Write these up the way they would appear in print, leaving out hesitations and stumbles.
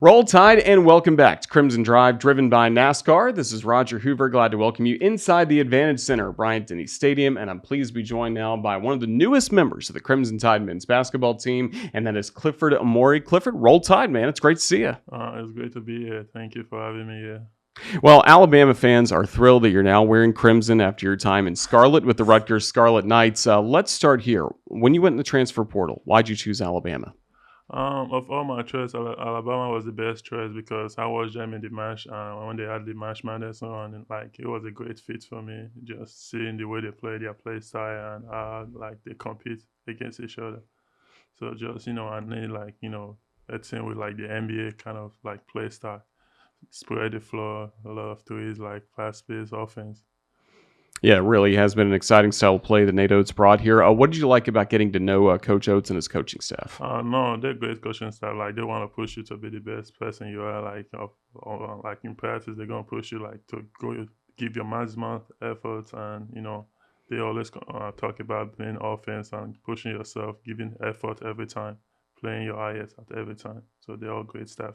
Roll Tide and welcome back to Crimson Drive, driven by NASCAR. This is Roger Hoover. Glad to welcome you inside the Advantage Center, Bryant-Denny Stadium, and I'm pleased to be joined now by one of the newest members of the Crimson Tide men's basketball team, and that is Clifford Omoruyi. Clifford, Roll Tide, man. It's great to see you. It's great to be here. Thank you for having me here. Well, Alabama fans are thrilled that you're now wearing crimson after your time in Scarlet with the Rutgers Scarlet Knights. Let's start here. When you went in the transfer portal, why'd you choose Alabama? Of all my choices, Alabama was the best choice because I watched them in the match when they had the March Madness on, and it was a great fit for me. Just seeing the way they play, their play style, and they compete against each other. So just I need a team with the NBA kind of play style, spread the floor, a lot of threes, fast-paced offense. Yeah, it really has been an exciting style of play that Nate Oates brought here. What did you like about getting to know Coach Oates and his coaching staff? No, they're great coaching staff. They want to push you to be the best person you are. In practice, they're gonna push you to go give your maximum efforts, and they always talk about playing offense and pushing yourself, giving effort every time, playing your highest at every time. So they're all great staff.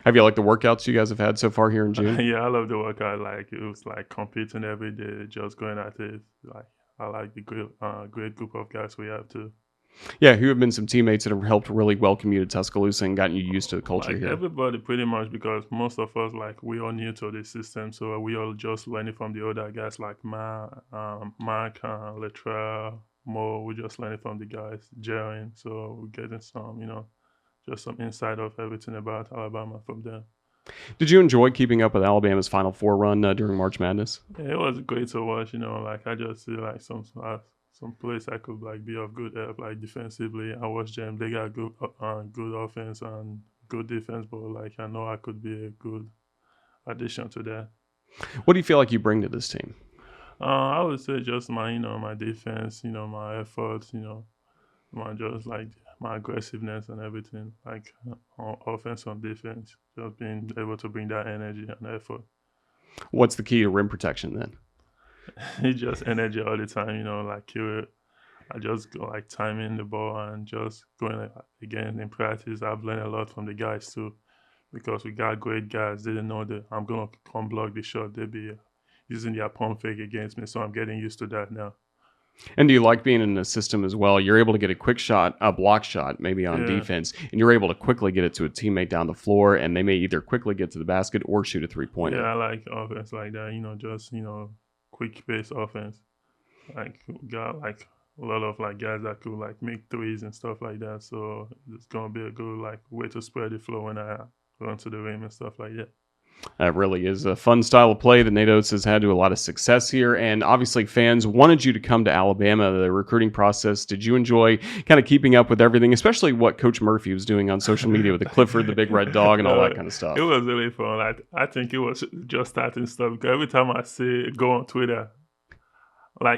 Have you liked the workouts you guys have had so far here in June? Yeah, I love the workout. It was competing every day, just going at it. I like the great group of guys we have too. Yeah, who have been some teammates that have helped really welcome you to Tuscaloosa and gotten you used to the culture here? Everybody pretty much, because most of us we all new to the system, so we all just learning from the other guys like Mark, Latrell, Mo. We just learning from the guys, Jaren. So we're getting some, just some insight of everything about Alabama from them. Did you enjoy keeping up with Alabama's Final Four run during March Madness? Yeah, it was great to watch. I just see some place I could be of good help, defensively. I watched them; they got good offense and good defense, but I know I could be a good addition to that. What do you feel like you bring to this team? I would say just my defense, my efforts, my aggressiveness and everything, offense and defense, just being able to bring that energy and effort. What's the key to rim protection then? It's just energy all the time, I just go timing the ball and just going again in practice. I've learned a lot from the guys too, because we got great guys. They didn't know that I'm gonna come block the shot. They'll be using their pump fake against me, so I'm getting used to that now. And do you like being in the system as well? You're able to get a quick shot, a block shot, maybe on defense, and you're able to quickly get it to a teammate down the floor, and they may either quickly get to the basket or shoot a three-pointer. Yeah, I like offense like that. Just quick pace offense. Got a lot of guys that could make threes and stuff like that. So it's gonna be a good way to spread the floor when I run to the rim and stuff like that. That really is a fun style of play that Nate Oates has had to a lot of success here. And obviously fans wanted you to come to Alabama. The recruiting process, did you enjoy kind of keeping up with everything, especially what Coach Murphy was doing on social media with the Clifford, the big red dog, and all that kind of stuff? It was really fun. I think it was just starting stuff, because every time I see it go on Twitter,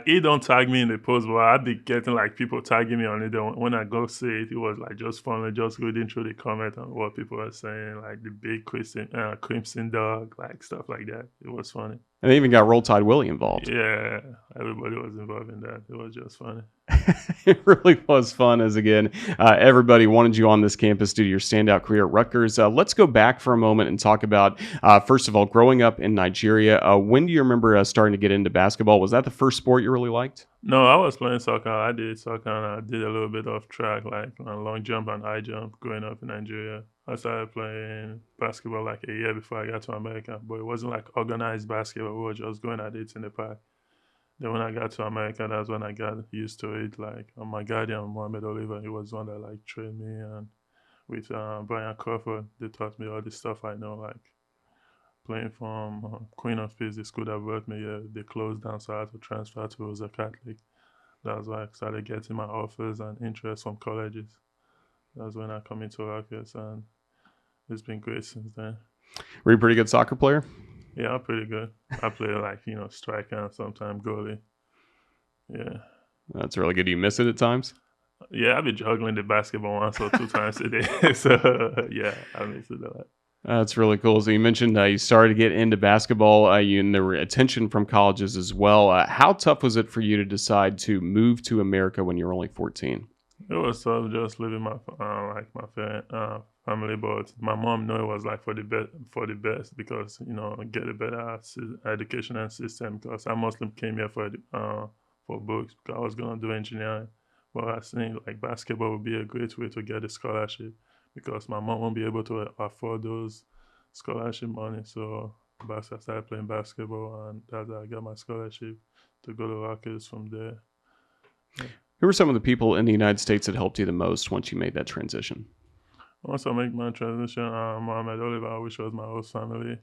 he don't tag me in the post, but I'd be getting people tagging me on it. When I go see it, it was just fun, just reading through the comment and what people are saying, the big crimson dog, stuff like that. It was funny. And they even got Roll Tide Willie involved. Yeah, everybody was involved in that. It was just funny. It really was fun, as again, everybody wanted you on this campus due to your standout career at Rutgers. Let's go back for a moment and talk about, first of all, growing up in Nigeria. When do you remember starting to get into basketball? Was that the first sport you really liked? No, I was playing soccer. I did soccer, and I did a little bit of track, long jump and high jump growing up in Nigeria. I started playing basketball a year before I got to America, but it wasn't organized basketball. We were just going at it in the park. Then when I got to America, that's when I got used to it. My guardian, Mohamed Oliver, he was one that trained me, and with Brian Clifford, they taught me all the stuff I know, playing from Queen of Peace, the school that brought me here. They closed down, so I had to transfer to Rosa Catholic. That's why I started getting my offers and interest from colleges. That's when I come into Rutgers, and it's been great since then. Were you a pretty good soccer player? Yeah, I'm pretty good. I play striker and sometimes goalie. Yeah. That's really good. Do you miss it at times? Yeah, I've been juggling the basketball once or two times a day. So, yeah, I miss it a lot. That's really cool. So you mentioned you started to get into basketball, and there were attention from colleges as well. How tough was it for you to decide to move to America when you were only 14? It was tough just leaving my family, but my mom knew it was like for the best because get a better education and system. Because I mostly came here for books because I was gonna do engineering, but I think like basketball would be a great way to get a scholarship because my mom won't be able to afford those scholarship money. So I started playing basketball, and that's how I got my scholarship to go to Rockets from there. Yeah. Who are some of the people in the United States that helped you the most once you made that transition? Once I make my transition, Mohammed Oliver, which was my host family,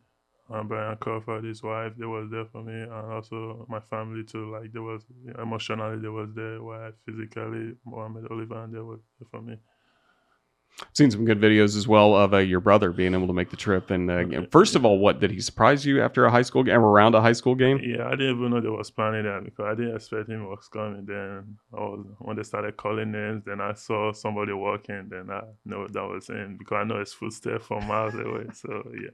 Brian Clifford, his wife, they was there for me, and also my family too. Like they was emotionally, they was there. While physically, Mohammed Oliver, and they was there for me. Seen some good videos as well of your brother being able to make the trip. And first of all, what did he surprise you after a high school game, around a high school game? Yeah, I didn't even know they was planning that because I didn't expect him was coming. Then when they started calling names, then I saw somebody walking. Then I know that was him because I know his footsteps from miles away. So yeah.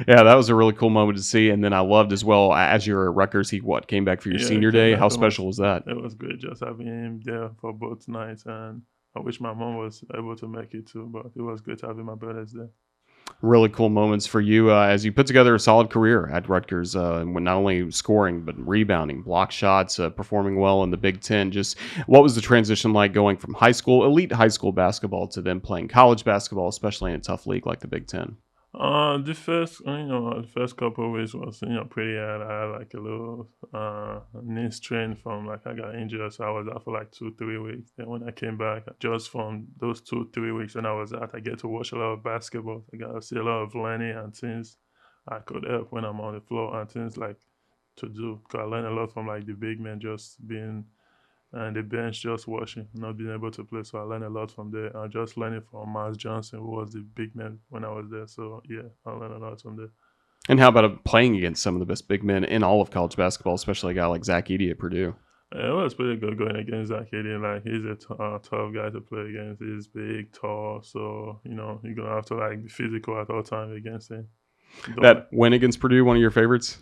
Yeah, that was a really cool moment to see. And then I loved as well, as you were at Rutgers, he came back for your Yeah, he senior came day. back How for my. special was that? It was great just having him there for both nights, and I wish my mom was able to make it too. But it was great having my brothers there. Really cool moments for you as you put together a solid career at Rutgers, when not only scoring but rebounding, block shots, performing well in the Big Ten. Just what was the transition like going from elite high school basketball to then playing college basketball, especially in a tough league like the Big Ten? The first couple of weeks was pretty hard. I had like a little knee strain from like I got injured, so I was out for like 2 3 weeks. Then when I came back, just from those 2 3 weeks when I was out, I get to watch a lot of basketball. I got to see a lot of learning and things I could help when I'm on the floor and things like to do. Cause I learned a lot from like the big men just being and the bench just watching, not being able to play. So I learned a lot from there. I just learning from Miles Johnson, who was the big man when I was there. So yeah, I learned a lot from there. And how about playing against some of the best big men in all of college basketball, especially a guy like Zach Edey at Purdue? It was pretty good going against Zach Edey. Like he's a tough guy to play against. He's big, tall, so you're gonna have to like be physical at all times against him. That win against Purdue, one of your favorites?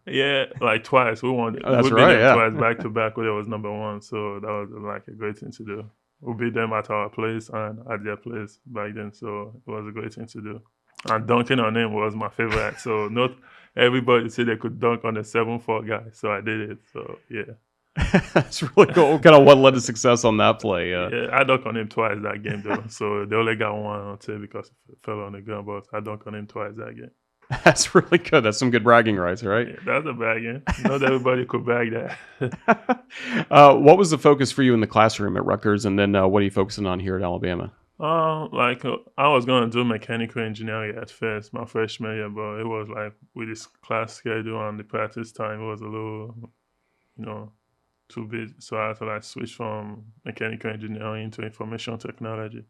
Yeah, like twice. We won. Oh, that's We beat right. them Yeah, twice back to back. Where it was number one, so that was like a great thing to do. We beat them at our place and at their place back then, so it was a great thing to do. And dunking on him was my favorite. So not everybody said they could dunk on a 7'4" guy, so I did it. So yeah, that's really cool. Kind of what led to success on that play? yeah, I dunked on him twice that game though. So they only got one on tape because it fell on the ground, but I dunked on him twice that game. That's really good. That's some good bragging rights, right? Yeah, that's a bag game. Not everybody could bag that. What was the focus for you in the classroom at Rutgers, and then what are you focusing on here at Alabama? I was gonna do mechanical engineering at first, my freshman year, but it was like with this class schedule and the practice time, it was a little, you know, too busy. So I had to like switch from mechanical engineering into information technology.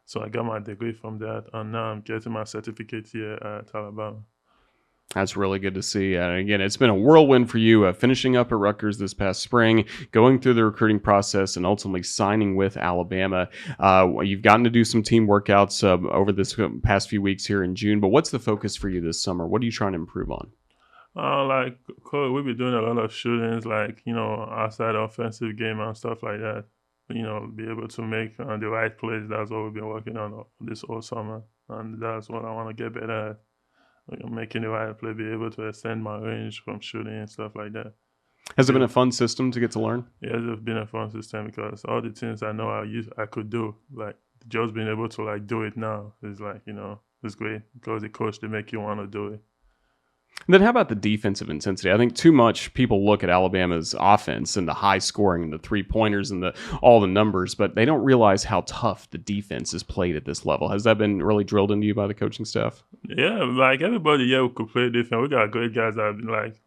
So I got my degree from that, and now I'm getting my certificate here at Alabama. That's really good to see. And again, it's been a whirlwind for you, finishing up at Rutgers this past spring, going through the recruiting process, and ultimately signing with Alabama. You've gotten to do some team workouts over this past few weeks here in June, but what's the focus for you this summer? What are you trying to improve on? Like, cool, we'll be doing a lot of shootings, like, outside offensive game and stuff like that. Be able to make the right plays. That's what we've been working on this whole summer. And that's what I want to get better at. Making the right play, be able to extend my range from shooting and stuff like that. Has it been a fun system to get to learn? Yeah, it's been a fun system because all the things I know I could do, like just being able to like do it now is like, it's great because the coach, they make you want to do it. And then how about the defensive intensity? I think too much people look at Alabama's offense and the high scoring and the three-pointers and all the numbers, but they don't realize how tough the defense is played at this level. Has that been really drilled into you by the coaching staff? Yeah, like everybody here could play defense. We got great guys that have been like,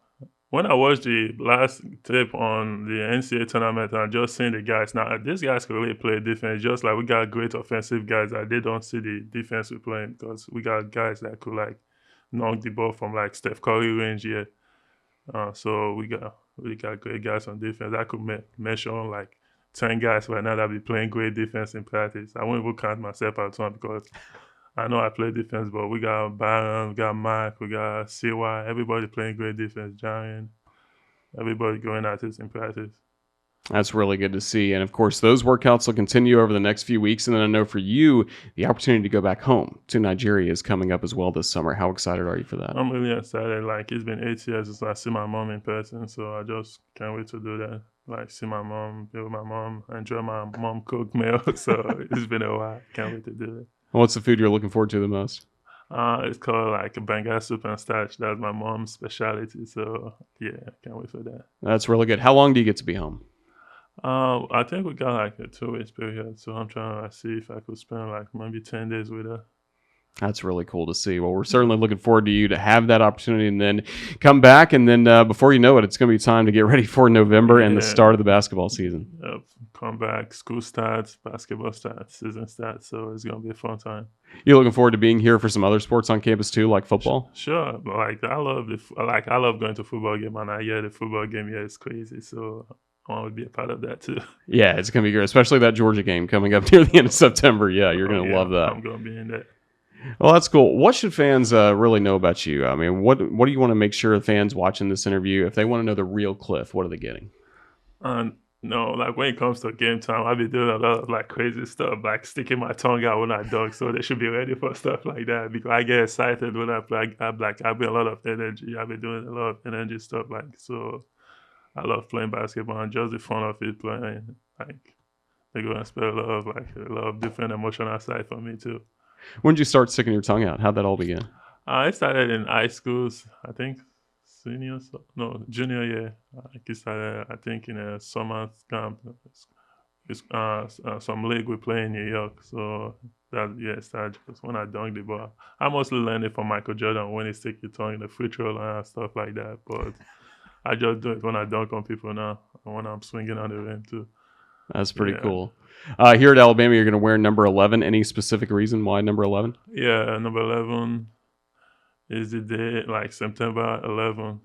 when I watched the last tape on the NCAA tournament and just seeing the guys, now these guys could really play defense, just like we got great offensive guys that they don't see the defense we're playing because we got guys that could like knock the ball from like Steph Curry range here. So we got great guys on defense. I could mention like 10 guys right now that be playing great defense in practice. I won't even count myself out one because I know I play defense, but we got Byron, we got Mike, we got CY, everybody playing great defense, Giant, everybody going at it in practice. That's really good to see. And of course, those workouts will continue over the next few weeks. And then I know for you, the opportunity to go back home to Nigeria is coming up as well this summer. How excited are you for that? I'm really excited. Like it's been 8 years since I see my mom in person, so I just can't wait to do that. Like see my mom, be with my mom, enjoy my mom cooked meal. So it's been a while. Can't wait to do it. What's the food you're looking forward to the most? It's called like a Bengal soup and starch. That's my mom's specialty. So yeah, can't wait for that. That's really good. How long do you get to be home? I think we got like a 2 weeks period, so I'm trying to see if I could spend like maybe 10 days with her. That's really cool to see. Well, we're certainly looking forward to you to have that opportunity and then come back. And then before you know it, it's going to be time to get ready for November and the Yeah, start of the basketball season. come back, school starts, basketball starts, season starts, so it's gonna be a fun time. You're looking forward to being here for some other sports on campus too, like football? Sure, but like I love going to football game, and the football game here is crazy, so I want to be a part of that too. Yeah, it's going to be great, especially that Georgia game coming up near the end of September. Yeah, you're going to Yeah, love that. I'm gonna be in that. Well, that's cool. What should fans really know about you? I mean, what do you want to make sure fans watching this interview, if they want to know the real Cliff, what are they getting? And no, like when it comes to game time, I've been doing a lot of like crazy stuff, like sticking my tongue out when I dunk. So they should be ready for stuff like that because I get excited when I play. I've been a lot of energy. I've been doing a lot of energy stuff. Like so, I love playing basketball and just the fun of it playing. Like they're gonna spend a lot of different emotional side for me too. When did you start sticking your tongue out? How'd that all begin? I started in high schools. I think junior year. I started. I think in a summer camp. It's some league we play in New York. So that yeah, it started just when I dunked the ball. I mostly learned it from Michael Jordan when he stick your tongue in the free throw line and stuff like that. But I just do it when I dunk on people now, and when I'm swinging on the rim too. That's pretty Yeah. cool. Here at Alabama, you're going to wear number 11. Any specific reason why number 11? Yeah, number 11 is the day, like September 11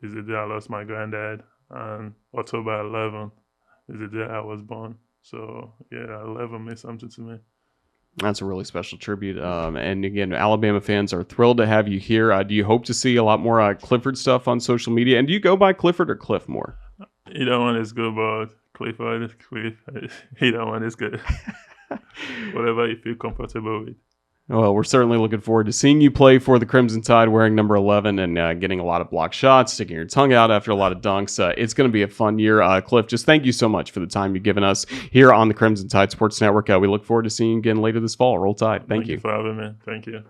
is the day I lost my granddad, and October 11 is the day I was born. So yeah, 11 means something to me. That's a really special tribute. And again, Alabama fans are thrilled to have you here. Do you hope to see a lot more Clifford stuff on social media? And do you go by Clifford or Cliff more? Either one is good, but Clifford is Cliff. Either one is good. Whatever you feel comfortable with. Well, we're certainly looking forward to seeing you play for the Crimson Tide wearing number 11 and getting a lot of block shots, sticking your tongue out after a lot of dunks. It's going to be a fun year. Cliff, just thank you so much for the time you've given us here on the Crimson Tide Sports Network. We look forward to seeing you again later this fall. Roll Tide. Thank you. Thank you for having me. Thank you.